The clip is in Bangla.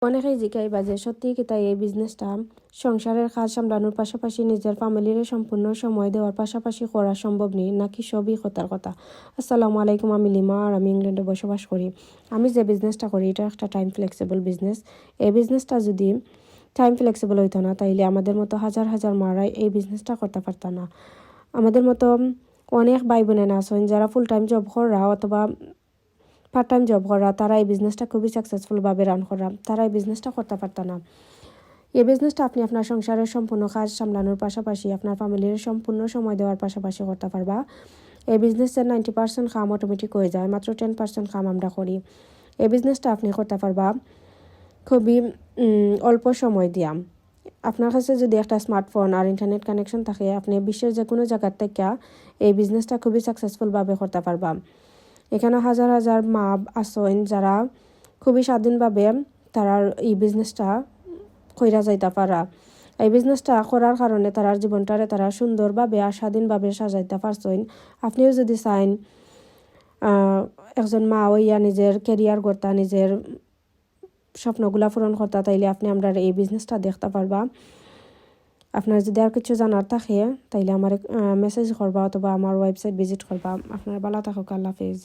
অনেকেই জিজ্ঞাসা যে সত্যি কি তাই এই বিজনেসটা সংসারের কাজ সামলানোর পাশাপাশি নিজের ফ্যামিলির সম্পূর্ণ সময় দেওয়ার পাশাপাশি করা সম্ভব নেই নাকি সবই কথার কথা। আসসালামু আলাইকুম, আমি লিমা আর আমি ইংল্যান্ডে বসবাস করি। আমি যে বিজনেসটা করি এটা একটা টাইম ফ্লেক্সিবল বিজনেস। এই বিজনেসটা যদি টাইম ফ্লেক্সিবল হইতো না তাইলে আমাদের মতো হাজার হাজার মারাই এই বিজনেসটা করতে পারত না। আমাদের মতো অনেক ভাই বোনেরা আছেন যারা ফুল টাইম জব করা অথবা পার্ট টাইম জব করা, তারা এই বিজনেসটা খুবই সাকসেসফুলভাবে রান করা, তারা এই বিজনেসটা করতে পারত না। এই বিজনেসটা আপনি আপনার সংসারের সম্পূর্ণ কাজ সামলানোর পাশাপাশি আপনার ফ্যামিলির সম্পূর্ণ সময় দেওয়ার পাশাপাশি করতে পারবা। এই বিজনেসের 90% কাম অটোমেটিক হয়ে যায়, মাত্র 10% কাম আমরা করি। এই বিজনেসটা আপনি করতে পারবা খুবই অল্প সময় দিয়া। আপনার কাছে যদি একটা স্মার্টফোন আর ইন্টারনেট কানেকশন থাকে, আপনি বিশ্বের যে কোনো জায়গার থেকে এই বিজনেসটা খুবই সাকসেসফুলভাবে করতে পারবা। এখানে হাজার হাজার মা আছেন যারা খুবই স্বাধীনভাবে তারা এই বিজনেসটা কইরা যাইতে পারা। এই বিজনেসটা করার কারণে তারার জীবনটারে তারা সুন্দরভাবে আর স্বাধীনভাবে সাজাইতে পারছেন। আপনিও যদি চাইন একজন মা হইয়া নিজের কেরিয়ার করতা, নিজের স্বপ্নগুলা পূরণ করতা, তাইলে আপনি আমরা এই বিজনেসটা দেখতে পারবা। আপনার যদি আর কিছু জানার থাকে তাইলে আমার মেসেজ করবা অথবা আমার ওয়েবসাইট ভিজিট করবা। আপনার ভালো থাকুক, আল্লাহ হাফেজ।